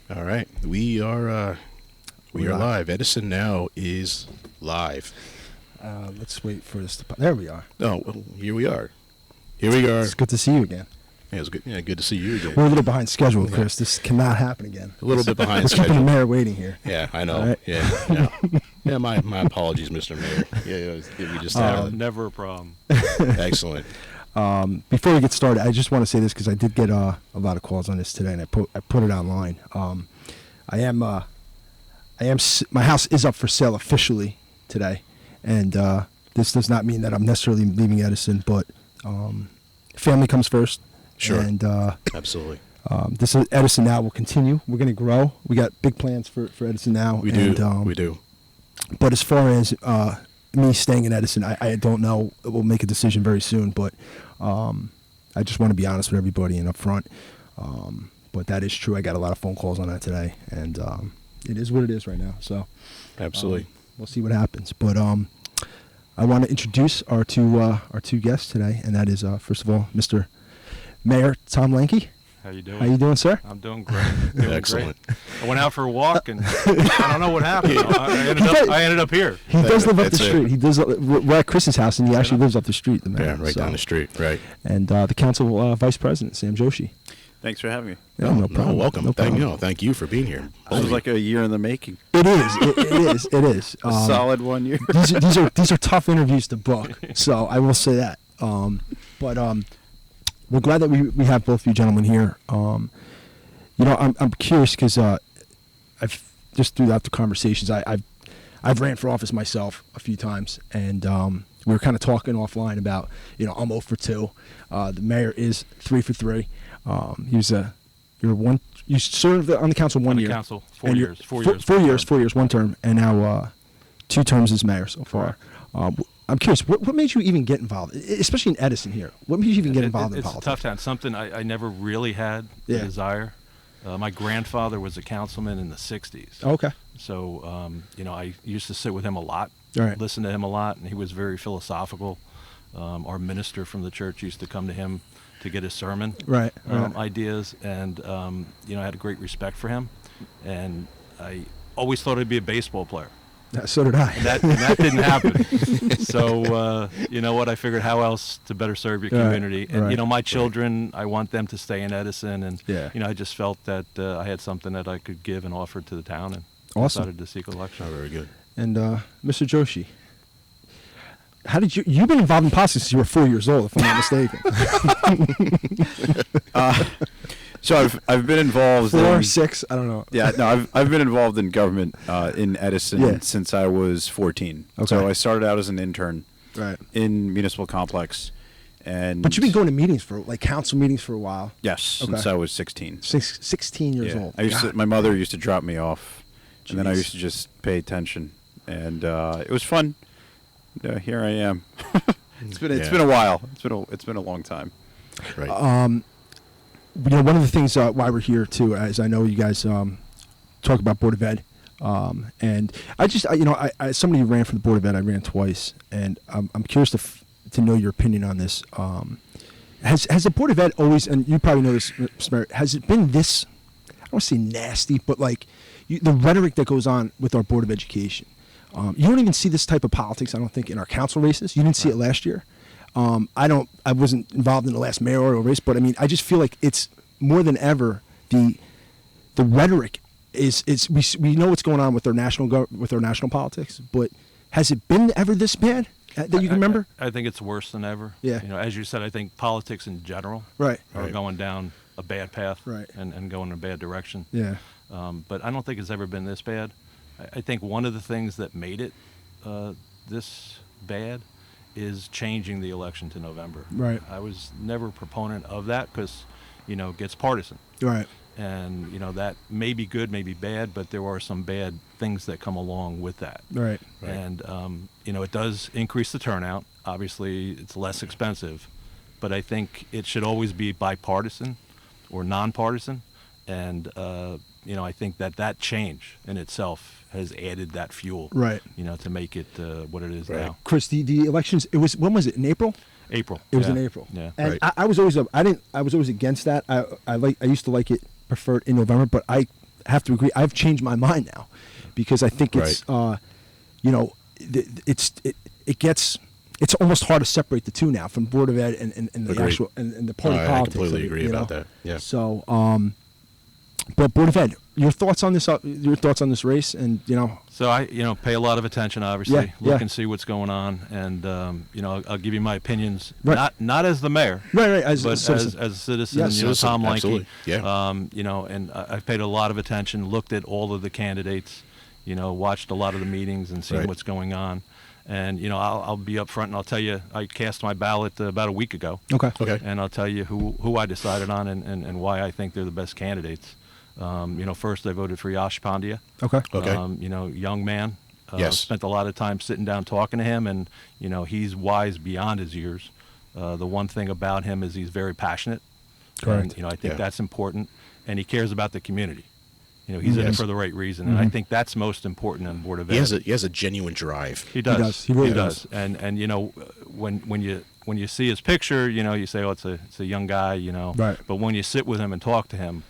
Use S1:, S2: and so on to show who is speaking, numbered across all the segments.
S1: All right, we are live. Edison Now is live.
S2: Let's wait for this to there we are.
S1: Oh, well, here we are. Here we are.
S2: It's good to see you again.
S1: Yeah, it's good. Yeah, good to see you again.
S2: We're a little behind schedule, Chris. This cannot happen again.
S1: A little bit behind
S2: We're keeping the
S1: schedule.
S2: mayor waiting here.
S1: Yeah, I know.
S2: Right.
S1: Yeah. Yeah, my apologies, Mr. Mayor. Yeah, we just
S3: never a problem.
S1: excellent.
S2: Before we get started, I just want to say this because I did get a lot of calls on this today, and I put it online. My house is up for sale officially today, and this does not mean that I'm necessarily leaving Edison, but family comes first.
S1: Sure.
S2: And
S1: Absolutely.
S2: this is Edison Now will continue. We're going to grow. We got big plans for Edison Now.
S1: We do. We do.
S2: But as far as me staying in Edison, I don't know. We'll make a decision very soon. But I just want to be honest with everybody and up front. But that is true. I got a lot of phone calls on that today, and it is what it is right now. So
S1: Absolutely.
S2: we'll see what happens. But I want to introduce our two guests today, and that is first of all, Mr. Mayor Tom Lankey.
S3: How you doing?
S2: How you doing, sir?
S3: I'm doing great. Doing
S1: Excellent.
S3: Great. I went out for a walk, and I don't know what happened. I ended up here.
S2: He does live up the
S1: That's it.
S2: street. He does. We're at Chris's house, and he actually lives up the street. The mayor.
S1: Yeah, right down the street. Right.
S2: And the council vice president, Sam Joshi.
S4: Thanks for having me.
S2: Yeah, no problem.
S1: Welcome.
S2: No problem.
S1: Thank you for being here.
S4: This was like a year in the making.
S2: It is. It is.
S4: A solid 1 year.
S2: These are tough interviews to book. So I will say that. But we're glad that we have both of you gentlemen here. I'm curious because I've just throughout the conversations I've ran for office myself a few times, and we were kind of talking offline about I'm 0 for 2. The mayor is 3 for 3. You served on the council 1 year.
S3: Council 4
S2: and
S3: years. 4 years.
S2: 4 years, 1 term, and now 2 terms as mayor so far. I'm curious, what made you even get involved, especially in Edison here? What made you even get involved in politics?
S3: It's a tough town. Something I never really had the desire. My grandfather was a councilman in the 60s.
S2: Okay.
S3: So, I used to sit with him a lot,
S2: Right.
S3: listen to him a lot, and he was very philosophical. Our minister from the church used to come to him to get his sermon
S2: Right.
S3: ideas, and, I had a great respect for him. And I always thought I'd be a baseball player.
S2: So did I.
S3: And that didn't happen. So, you know what? I figured how else to better serve your community. And,
S2: right.
S3: my children, I want them to stay in Edison. And,
S2: Yeah.
S3: I just felt that I had something that I could give and offer to the town. And
S2: Awesome.
S3: decided to seek election.
S1: Oh, very good.
S2: And Mr. Joshi, how did you've been involved in politics since you were 4 years old, if I'm not mistaken.
S4: So I've been involved
S2: 4,
S4: in
S2: 6, I don't know.
S4: Yeah, no, I've been involved in government in Edison
S2: Yeah.
S4: since I was 14.
S2: Okay.
S4: So I started out as an intern
S2: Right.
S4: in municipal complex, and
S2: But you've been going to meetings council meetings for a while.
S4: yes,
S2: Okay.
S4: since I was 16.
S2: 16 years
S4: Yeah.
S2: old.
S4: My mother used to drop me off, and then I
S2: Jeez.
S4: used to just pay attention, and it was fun. Here I am. It's been
S1: Yeah.
S4: a while. It's been a long time.
S1: Right.
S2: One of the things why we're here too, as I know you guys talk about Board of Ed, and I just I somebody who ran for the Board of Ed. I ran twice, and I'm curious to know your opinion on this. Has the Board of Ed always, and you probably know this, Mr. Mayor, has it been this? I don't want to say nasty, but the rhetoric that goes on with our Board of Education. You don't even see this type of politics, I don't think, in our council races. You didn't see it last year. I wasn't involved in the last mayoral race, but I just feel like it's more than ever the rhetoric is we know what's going on with our national politics, but has it been ever this bad that you can remember?
S3: I think it's worse than ever.
S2: Yeah.
S3: As you said, I think politics in general
S2: Right.
S3: are
S1: Right.
S3: going down a bad path
S2: Right.
S3: and going in a bad direction.
S2: Yeah.
S3: But I don't think it's ever been this bad. I think one of the things that made it this bad is changing the election to November.
S2: Right.
S3: I was never a proponent of that because, it gets partisan.
S2: Right.
S3: And, that may be good, may be bad, but there are some bad things that come along with that.
S2: Right.
S1: Right.
S3: And, it does increase the turnout. Obviously, it's less expensive. But I think it should always be bipartisan or nonpartisan. And, I think that change in itself has added that fuel,
S2: Right.
S3: to make it what it is
S1: Right.
S3: now.
S2: Chris, the elections. when was it? In April.
S3: April.
S2: It was
S3: yeah.
S2: in April.
S3: Yeah.
S2: And
S1: Right.
S2: I was always I was always against that. I used to like it preferred in November, but I have to agree. I've changed my mind now because I think it's, it's almost hard to separate the two now from Board of Ed and the
S1: Agreed.
S2: actual and the party
S1: I
S2: politics.
S1: completely
S2: of it,
S1: agree
S2: you know?
S1: about that. Yeah.
S2: So, but Board of Ed, your thoughts on this? Your thoughts on this race, and
S3: So I, pay a lot of attention. Obviously,
S2: Yeah,
S3: look
S2: yeah.
S3: and see what's going on, and I'll give you my opinions.
S2: Right.
S3: Not as the mayor,
S2: right, as
S3: but
S2: a citizen.
S3: as a citizen.
S2: Yes.
S1: Citizen,
S3: Tom Lankey.
S1: absolutely. Yeah.
S3: And I've paid a lot of attention, looked at all of the candidates, watched a lot of the meetings and seen
S1: Right.
S3: what's going on. And I'll be up front and I'll tell you I cast my ballot about a week ago.
S2: Okay.
S1: Okay.
S3: And I'll tell you who I decided on and why I think they're the best candidates. First I voted for Yash Pandya.
S2: Okay.
S1: Okay.
S3: Young man.
S1: Yes.
S3: Spent a lot of time sitting down talking to him, and he's wise beyond his years. The one thing about him is he's very passionate.
S2: Correct.
S3: And, I think
S1: Yeah.
S3: that's important, and he cares about the community. He's in it
S1: Yes.
S3: for the right reason, and I think that's most important on Board of Ed.
S1: He has a genuine drive.
S3: He does.
S2: He does. He really does.
S3: And when you see his picture, you say, oh, it's a young guy,
S2: Right.
S3: But when you sit with him and talk to him,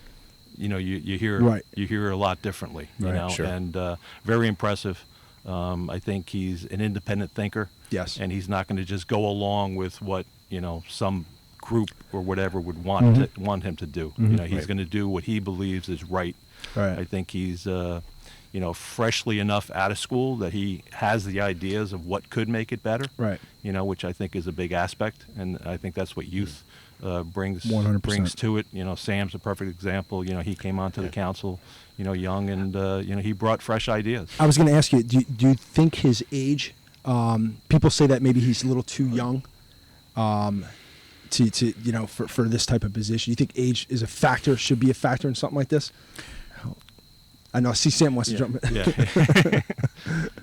S3: you hear
S2: Right.
S3: you hear a lot differently.
S2: Right.
S1: Sure.
S3: And very impressive. I think he's an independent thinker.
S2: Yes.
S3: And he's not going to just go along with what some group or whatever would want him to do. He's
S1: Right.
S3: going to do what he believes is right.
S2: Right.
S3: I think he's freshly enough out of school that he has the ideas of what could make it better.
S2: Right.
S3: Which I think is a big aspect, and I think that's what youth brings
S2: 100%.
S3: to it. Sam's a perfect example. He came onto the council, young, and he brought fresh ideas.
S2: I was going to ask you, do you think his age? People say that maybe he's a little too young. To for this type of position. You think age is a factor? Should be a factor in something like this? I know. I see Sam wants to jump in.
S3: Yeah.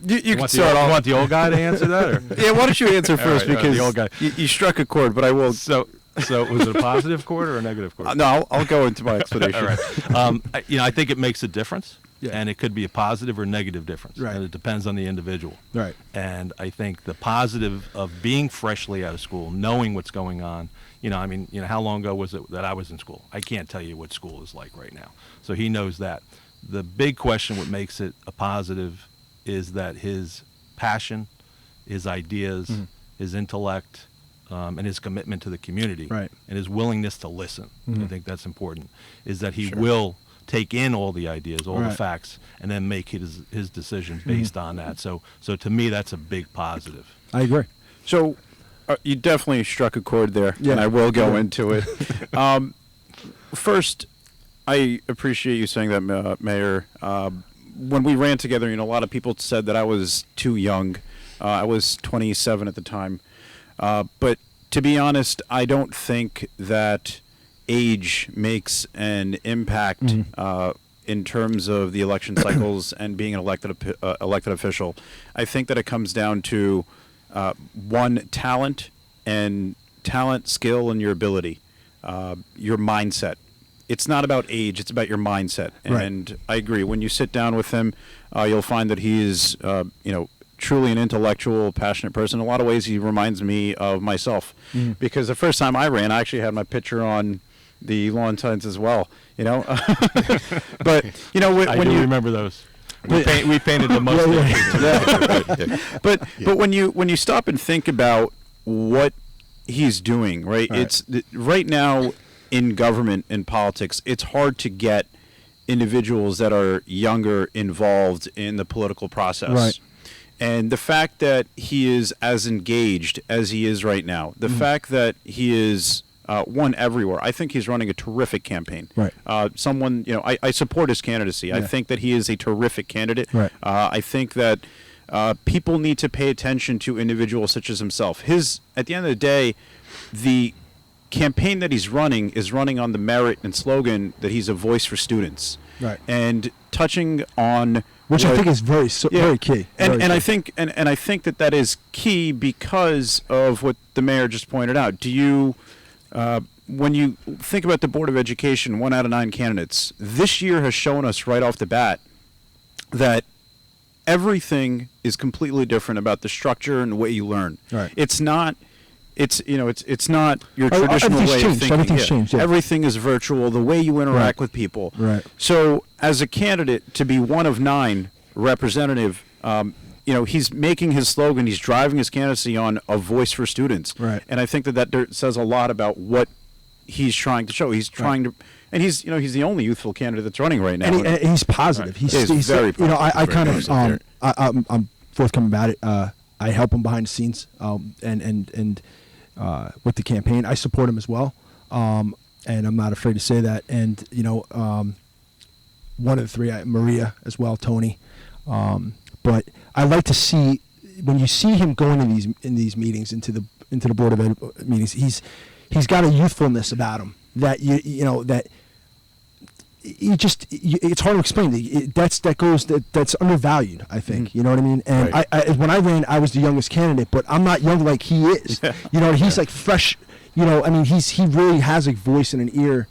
S4: You can
S3: want
S4: start off.
S3: the old guy to answer that? Or?
S4: Yeah, why don't you answer
S3: All
S4: first,
S3: right,
S4: because
S3: the old guy.
S4: You struck a chord, but I will.
S3: So was it a positive chord or a negative chord?
S4: No, I'll go into my explanation.
S3: All right. I think it makes a difference,
S2: Yeah.
S3: and it could be a positive or negative difference,
S2: Right.
S3: and it depends on the individual.
S2: Right.
S3: And I think the positive of being freshly out of school, knowing what's going on, how long ago was it that I was in school? I can't tell you what school is like right now. So he knows that. The big question, what makes it a positive, is that his passion, his ideas, his intellect, and his commitment to the community,
S2: Right.
S3: and his willingness to listen, I think that's important, is that he will take in all the ideas, all the
S2: Right.
S3: facts, and then make his decisions based on that. So to me, that's a big positive.
S2: I agree.
S4: So you definitely struck a chord there,
S2: Yeah.
S4: and I will go
S2: Yeah.
S4: into it. First, I appreciate you saying that, Mayor. When we ran together, a lot of people said that I was too young. I was 27 at the time. But to be honest, I don't think that age makes an impact in terms of the election cycles and being an elected official. I think that it comes down to one, talent, skill, and your ability, your mindset. It's not about age; it's about your mindset.
S2: Right.
S4: And I agree. When you sit down with him, you'll find that he is, truly an intellectual, passionate person. In a lot of ways, he reminds me of myself, because the first time I ran, I actually had my picture on the lawn signs as well. But when
S3: I do
S4: you
S3: remember those. We painted the most.
S4: but when you stop and think about what he's doing, right?
S2: Right.
S4: Right now in government and politics, it's hard to get individuals that are younger involved in the political process.
S2: Right.
S4: And the fact that he is as engaged as he is right now, the fact that he is won everywhere, I think he's running a terrific campaign.
S2: Right.
S4: I support his candidacy. I
S2: Yeah.
S4: think that he is a terrific candidate.
S2: Right.
S4: I think that people need to pay attention to individuals such as himself. At the end of the day, the campaign that he's running is running on the merit and slogan that he's a voice for students.
S2: Right.
S4: And touching on
S2: Which I think is very key.
S4: And
S2: Very
S4: I
S2: key.
S4: think that is key because of what the mayor just pointed out. Do you when you think about the Board of Education, 1 out of 9 candidates, this year has shown us right off the bat that everything is completely different about the structure and the way you learn.
S2: Right.
S4: It's not your traditional
S2: everything's
S4: way
S2: changed.
S4: of thinking.
S2: Everything's changed, yeah.
S4: Everything is virtual. The way you interact
S2: Right.
S4: with people.
S2: Right.
S4: So as a candidate to be one of 9 representative, he's making his slogan, he's driving his candidacy on a voice for students.
S2: Right.
S4: And I think that says a lot about what he's trying to show. He's trying to, and he's the only youthful candidate that's running right now.
S2: And he's positive.
S4: Right.
S2: He's
S4: very positive.
S2: I kind of,
S1: positive.
S2: I'm forthcoming about it. I help him behind the scenes, and with the campaign. I support him as well. And I'm not afraid to say that. And one of the 3, Maria as well, Tony. But I like to see when you see him going in these meetings into the Board of Ed meetings. He's got a youthfulness about him that that it's hard to explain. That's undervalued, I think. You know what I mean? And
S1: Right.
S2: I when I ran, I was the youngest candidate, but I'm not young like he is. He's like fresh. He really has a voice and an ear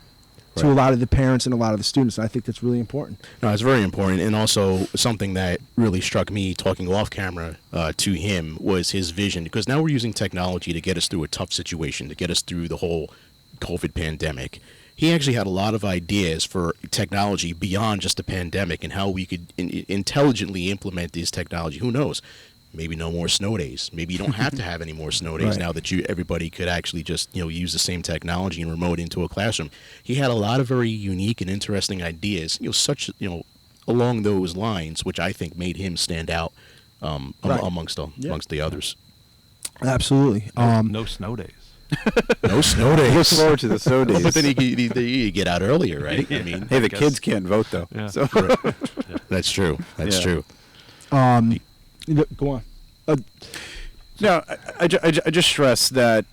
S2: to
S1: Right.
S2: a lot of the parents and a lot of the students. And I think that's really important.
S1: No, it's very important, and also something that really struck me talking off camera to him was his vision, because now we're using technology to get us through a tough situation, to get us through the whole COVID pandemic. He actually had a lot of ideas for technology beyond just the pandemic and how we could intelligently implement this technology. Who knows? Maybe no more snow days. Maybe you don't have to have any more snow days
S2: Right.
S1: now that everybody could actually just use the same technology and remote into a classroom. He had a lot of very unique and interesting ideas, along those lines, which I think made him stand out
S2: Right.
S1: amongst the others.
S2: Absolutely.
S3: No snow days.
S1: No snow days.
S4: Look forward to the snow days.
S1: But then you get out earlier, right? I mean,
S4: Hey, the
S3: guess.
S4: kids can't vote though.
S3: Yeah.
S4: So
S1: that's true. That's
S4: Yeah.
S1: true.
S2: Go on.
S4: no, I just stress that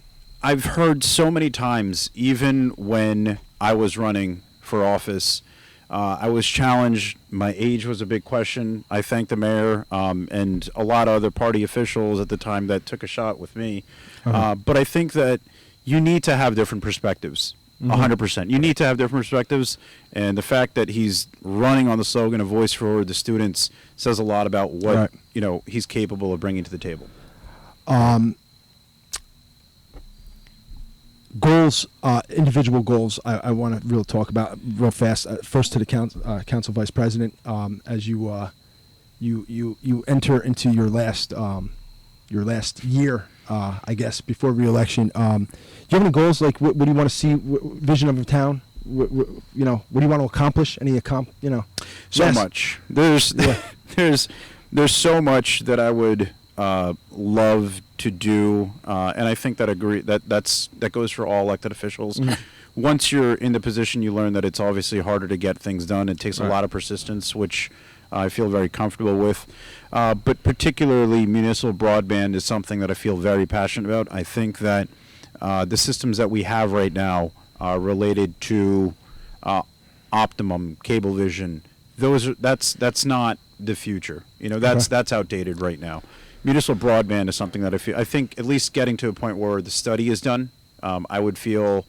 S4: I've heard so many times, even when I was running for office, I was challenged. My age was a big question. I thank the mayor and a lot of other party officials at the time that took a shot with me. But I think that you need to have different perspectives. 100%. You need to have different perspectives, and the fact that he's running on the slogan "A Voice for the Students" says a lot about what
S2: Right.
S4: he's capable of bringing to the table.
S2: Goals, individual goals. I want to talk about real fast. First to the council vice president. As you enter into your last year, I guess before re-election. Do you have any goals? Like, what do you want to see? Vision of the town? What do you want to accomplish? So
S4: So much. There's there's so much that I would love to do, and I think that goes for all elected officials. Once you're in the position, you learn that it's obviously harder to get things done. It takes a lot of persistence, which I feel very comfortable with. But particularly municipal broadband is something that I feel very passionate about. I think that the systems that we have right now related to Optimum, Cablevision, that's not the future. That's outdated right now. Municipal broadband is something that I think at least getting to a point where the study is done, I would feel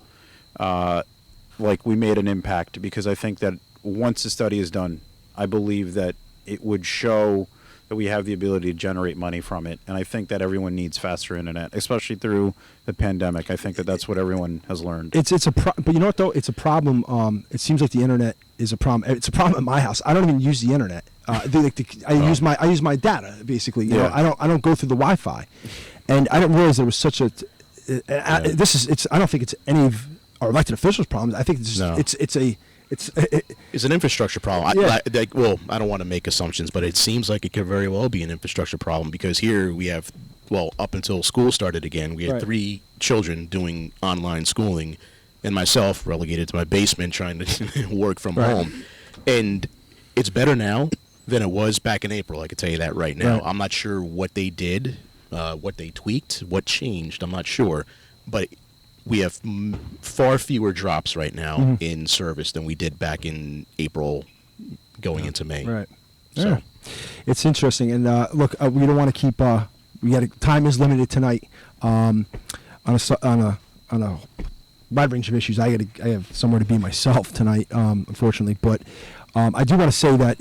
S4: like we made an impact, because I think that once the study is done, I believe that it would show that we have the ability to generate money from it. And I think that everyone needs faster internet, especially through the pandemic. I think that that's what everyone has learned.
S2: but you know what though? It's a problem. It seems like the internet is a problem. It's a problem at my house. I don't even use the internet. I use my data basically. You know, I don't go through the Wi-Fi, and I didn't realize there was such a. I don't think it's any of our elected officials' problems. I think
S1: It's an infrastructure problem.
S2: Yeah.
S1: I don't want to make assumptions, but it seems like it could very well be an infrastructure problem, because here we have, up until school started again, we had 3 children doing online schooling, and myself relegated to my basement trying to work from home. And it's better now than it was back in April. I can tell you that right now.
S2: Right.
S1: I'm not sure what they did, what they tweaked, what changed. I'm not sure, but we have far fewer drops right now in service than we did back in April going into May.
S2: Right.
S1: So
S2: Yeah. It's interesting. And look, we don't want to keep. Time is limited tonight. On a wide range of issues, I have somewhere to be myself tonight, unfortunately. But I do want to say that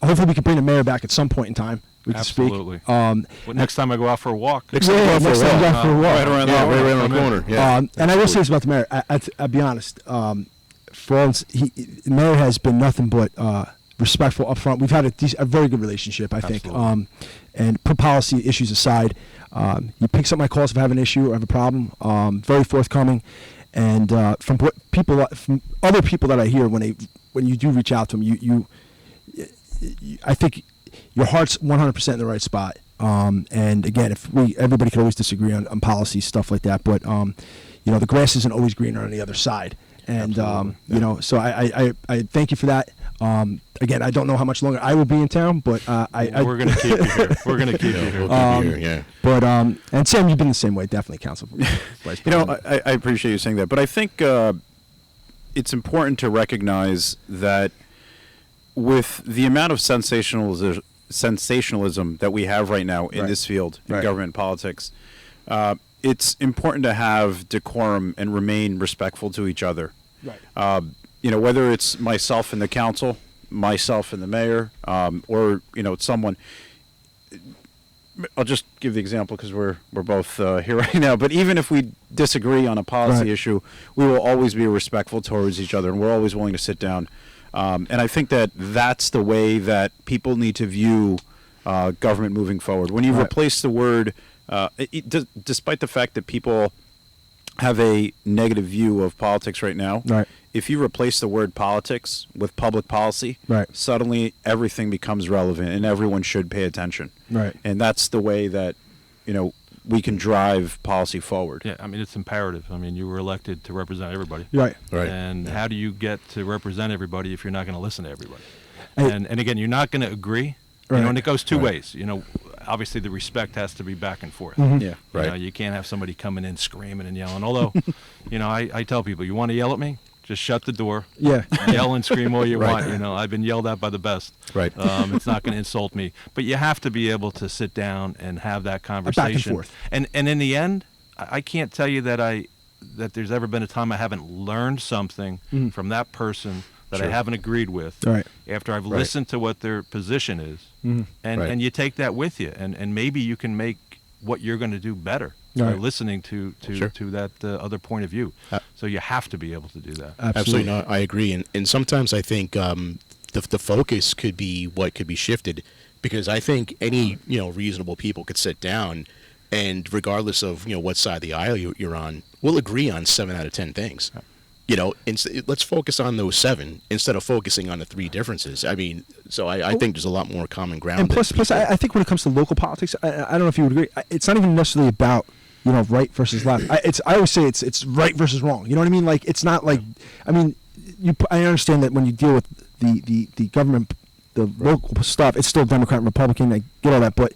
S2: hopefully we can bring the mayor back at some point in time. We can
S3: Absolutely.
S2: speak.
S3: Well, next time I go out for a walk.
S1: Next time you go out for a
S2: next time you go
S1: walk.
S2: out for a walk.
S4: Right around
S1: right around the corner. Yeah.
S2: And I will say this about the mayor. I'll be honest. For all the mayor has been nothing but respectful upfront. We've had a very good relationship, I think.
S3: Absolutely.
S2: And put policy issues aside, he picks up my calls if I have an issue or have a problem. Very forthcoming, and from other people that I hear when you do reach out to him, I think your heart's 100% in the right spot. And again, everybody can always disagree on policy stuff like that, but the grass isn't always greener on the other side. And so I thank you for that. Again, I don't know how much longer I will be in town, but
S3: we're going to keep you here. We're going to keep you here.
S1: We'll keep you here, yeah.
S2: But and Sam, you've been the same way, definitely, Council Vice President.
S4: I appreciate you saying that, but I think it's important to recognize that with the amount of sensationalism that we have right now in this field, in government politics, it's important to have decorum and remain respectful to each other.
S2: Right.
S4: Whether it's myself and the council, myself and the mayor, or it's someone. I'll just give the example because we're both here right now. But even if we disagree on a policy issue, we will always be respectful towards each other, and we're always willing to sit down. And I think that's the way that people need to view government moving forward. When you replace the word, despite the fact that people have a negative view of politics right now, if you replace the word politics with public policy, suddenly everything becomes relevant and everyone should pay attention. And that's the way that, we can drive policy forward.
S3: Yeah, I mean, it's imperative. I mean, you were elected to represent everybody.
S2: Right.
S3: And how do you get to represent everybody if you're not going to listen to everybody? And again, you're not going to agree. And it goes two ways. Obviously the respect has to be back and forth.
S4: Yeah,
S3: right. You can't have somebody coming in screaming and yelling. Although, I tell people, you want to yell at me? Just shut the door.
S2: Yeah.
S3: Yell and scream all you want. I've been yelled at by the best.
S1: Right.
S3: It's not going to insult me. But you have to be able to sit down and have that conversation.
S2: Back and forth.
S3: And in the end, I can't tell you that there's ever been a time I haven't learned something from that person that I haven't agreed with after I've listened to what their position is. And you take that with you. And maybe you can make what you're going to do better. Listening to that other point of view. So you have to be able to do that.
S1: Absolutely. No, I agree. And sometimes I think the focus could be shifted, because I think any reasonable people could sit down and, regardless of what side of the aisle you're on, we'll agree on 7 out of 10 things. Let's focus on those 7 instead of focusing on the 3 differences. I mean, so I think there's a lot more common ground.
S2: And plus, I think when it comes to local politics, I don't know if you would agree, it's not even necessarily about right versus left. I always say it's right versus wrong. You know what I mean? Like, it's not like, I mean, I understand that when you deal with the government, the local stuff, it's still Democrat and Republican. I get all that, but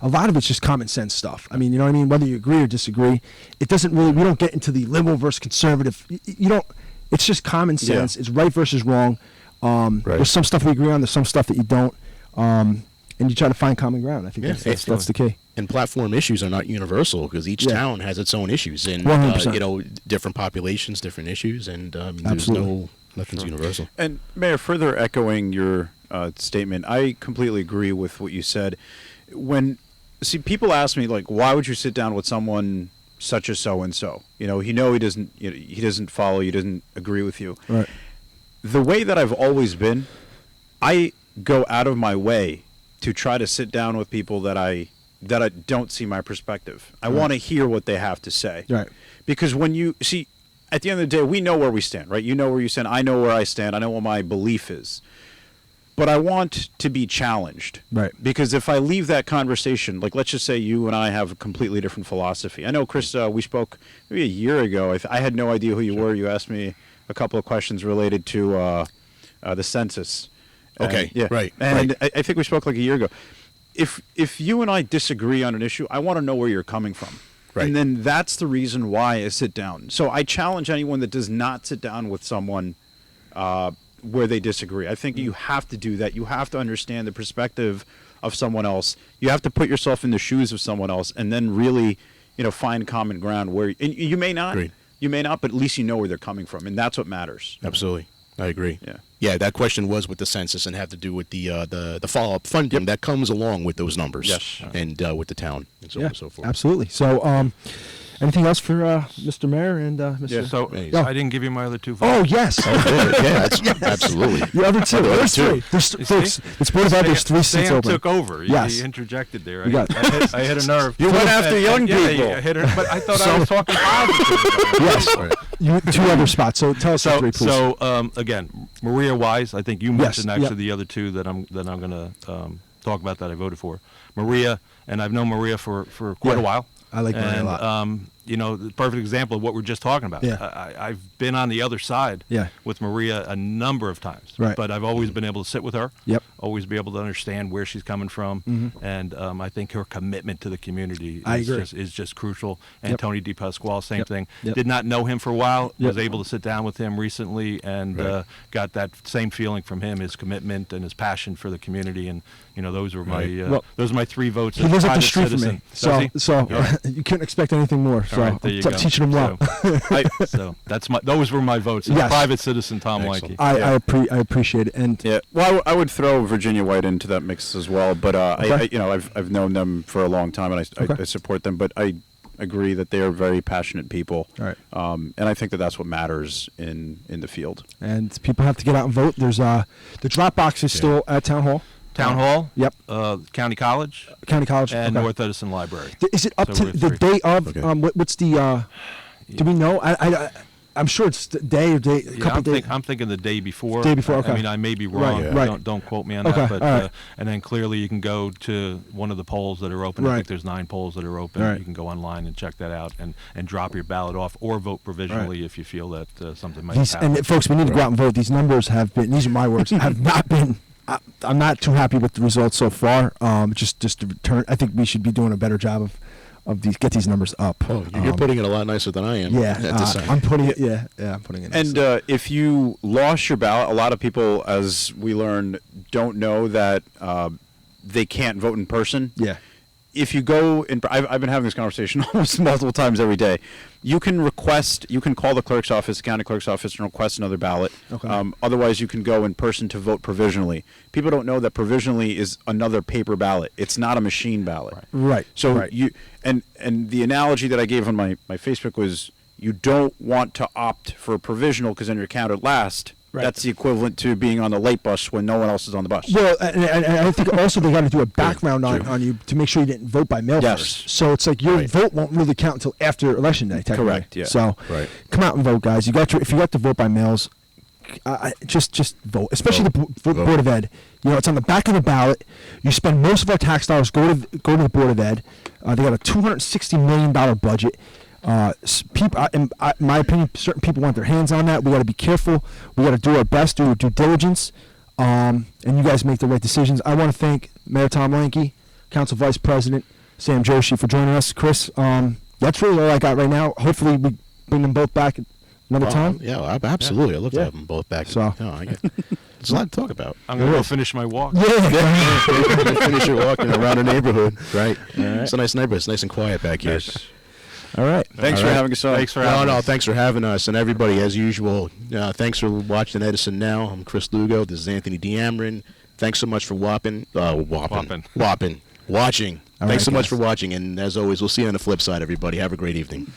S2: a lot of it's just common sense stuff. I mean, you know what I mean? Whether you agree or disagree, it doesn't really. We don't get into the liberal versus conservative. You don't. It's just common sense. It's right versus wrong. There's some stuff we agree on. There's some stuff that you don't. And you try to find common ground. I think that's the key.
S1: And platform issues are not universal, because each town has its own issues, and different populations, different issues, and nothing's universal.
S4: And Mayor, further echoing your statement, I completely agree with what you said. People ask me, like, why would you sit down with someone such as so and so? He doesn't follow you, doesn't agree with you.
S2: Right.
S4: The way that I've always been, I go out of my way to try to sit down with people that I don't see my perspective. I want to hear what they have to say.
S2: Right.
S4: Because when you see, at the end of the day, we know where we stand, right? You know where you stand. I know where I stand. I know what my belief is. But I want to be challenged.
S2: Right.
S4: Because if I leave that conversation, like, let's just say you and I have a completely different philosophy. I know, Chris, we spoke maybe a year ago. I had no idea who you were. You asked me a couple of questions related to the census.
S1: Okay.
S4: Right. And I think we spoke like a year ago. If you and I disagree on an issue, I want to know where you're coming from.
S1: Right.
S4: And then that's the reason why I sit down. So I challenge anyone that does not sit down with someone where they disagree. I think you have to do that. You have to understand the perspective of someone else. You have to put yourself in the shoes of someone else, and then really, find common ground where and you may not.
S1: Agreed.
S4: You may not, but at least you know where they're coming from, and that's what matters.
S1: Absolutely. I agree.
S4: Yeah.
S1: Yeah, that question was with the census and had to do with the follow-up funding that comes along with those numbers.
S4: Yes.
S1: And with the town and so on and so forth.
S2: Absolutely. So, Anything else for Mr. Mayor and Mr.
S4: Yeah.
S3: So
S1: Amazing.
S3: I didn't give you my other two votes.
S2: Oh yes.
S1: Absolutely.
S2: The other two.
S1: The other
S2: There's
S1: two.
S2: three. There's,
S3: You
S2: folks,
S3: see?
S2: it's Board of Ed. There's 3 seats
S3: Sam
S2: open.
S3: took over.
S2: Yes.
S3: He interjected there.
S2: You got it.
S3: I hit a nerve.
S4: You went after young
S3: Yeah,
S4: people.
S3: I hit her, but I thought I was talking positive.
S2: Yes.
S1: Right.
S2: You 2 other spots. So tell us the 3, please.
S3: So again, Maria Wise. I think you mentioned
S2: Yes,
S3: actually
S2: yep.
S3: the other 2 that I'm going to talk about that I voted for. Maria, and I've known Maria for quite
S2: Yeah.
S3: a while.
S2: I like Maria a
S3: and,
S2: lot.
S3: The perfect example of what we're just talking about.
S2: Yeah.
S3: I've been on the other side
S2: Yeah.
S3: with Maria a number of times.
S2: Right.
S3: But I've always been able to sit with her.
S2: Yep.
S3: Always be able to understand where she's coming from. And I think her commitment to the community
S2: I
S3: is
S2: agree.
S3: is just crucial. And
S2: Yep.
S3: Tony DePasquale, same
S2: Yep.
S3: thing.
S2: Yep.
S3: Did not know him for a while.
S2: Yep.
S3: Was able to sit down with him recently and
S1: Right.
S3: got that same feeling from him, his commitment and his passion for the community. And, those were my
S1: Right.
S2: Well,
S3: those are my 3 votes.
S2: He
S3: as
S2: lives up the
S3: private
S2: street from
S3: citizen.
S2: me,
S3: Does
S2: so
S3: he? All right.
S2: you couldn't expect anything more. So
S3: All right, there you
S2: I'm
S3: go.
S2: teaching him well.
S3: So that's those were my votes. As
S2: Yes.
S3: private citizen Tom
S1: Excellent.
S3: Lankey.
S2: I appreciate it. And
S4: Yeah, well, I would throw Virginia White into that mix as well, but
S2: Okay.
S4: I've known them for a long time, and
S2: Okay.
S4: I support them. But I agree that they are very passionate people,
S2: All right.
S4: And I think that that's what matters in the field.
S2: and people have to get out and vote. There's the drop box is still at Town Hall.
S3: Town Hall.
S2: Yep.
S3: County College.
S2: County College.
S3: And
S2: okay.
S3: North Edison Library.
S2: Is it up
S3: So
S2: to
S3: we're
S2: the
S3: 3.
S2: day of?
S1: Okay.
S2: What's the? Do we know? I'm sure it's the day or day.
S3: Yeah,
S2: Couple days.
S3: I'm thinking the day before.
S2: Day before, okay.
S3: I mean, I may be wrong.
S2: Right, right.
S3: Don't quote me on
S2: Okay,
S3: that. But
S2: all right.
S3: and then clearly you can go to one of the polls that are open. I
S2: Right.
S3: think there's 9 polls that are open.
S2: All right.
S3: You can go online and check that out and drop your ballot off or vote provisionally if you feel that something might happen.
S2: And folks, we need to go out and vote. These numbers have been. These are my words. Have not been. I'm not too happy with the results so far. Just to return, I think we should be doing a better job of these get these numbers up.
S1: Oh, you're putting it a lot nicer than I am.
S2: Yeah,
S1: at this time.
S2: I'm putting it. Yeah, I'm putting it.
S4: And if you lost your ballot, a lot of people, as we learned, don't know that they can't vote in person.
S2: yeah,
S4: If you go in, I've been having this conversation almost multiple times every day. You can call the clerk's office, the county clerk's office, and request another ballot.
S2: Okay.
S4: Otherwise, you can go in person to vote provisionally. People don't know that provisionally is another paper ballot. It's not a machine ballot.
S2: right.
S4: So
S2: right.
S4: and the analogy that I gave on my Facebook was you don't want to opt for a provisional because then you're counted last.
S2: Right.
S4: That's the equivalent to being on the late bus when no one else is on the bus.
S2: Well, and I think also they got to do a background on you to make sure you didn't vote by mail
S4: Yes.
S2: first. So it's like your
S1: Right.
S2: vote won't really count until after election day. Technically.
S4: Correct, yeah.
S2: So
S1: Right.
S2: come out and vote, guys. If you got to vote by mails, just vote. Especially
S1: Vote.
S2: the
S1: Vote.
S2: Board of Ed. It's on the back of the ballot. You spend most of our tax dollars go to the Board of Ed. They got a $260 million budget. People, in my opinion, certain people want their hands on that. We got to be careful. We got to do our best, do our due diligence, and you guys make the right decisions. I want to thank Mayor Tom Lankey, Council Vice President Sam Joshi for joining us. Chris, that's really all I got right now. Hopefully, we bring them both back another time.
S1: Yeah, absolutely. I'd love to
S2: Yeah.
S1: have them both back.
S2: So-
S1: There's a lot to talk about.
S3: I'm going to go finish my walk.
S2: Yeah.
S1: Finish your walking around the neighborhood, right? It's a nice neighborhood. It's nice and quiet back here.
S2: All right.
S4: Thanks
S1: All
S4: for
S1: right.
S4: having us on.
S3: Thanks for having us.
S1: Thanks for having us. And everybody, as usual, thanks for watching Edison Now. I'm Chris Lugo. This is Anthony D'Amron. Thanks so much for watching.
S3: Whopping.
S1: Watching.
S2: All
S1: Thanks so
S2: right,
S1: much
S2: guys.
S1: for watching. And as always, we'll see you on the flip side, everybody. Have a great evening.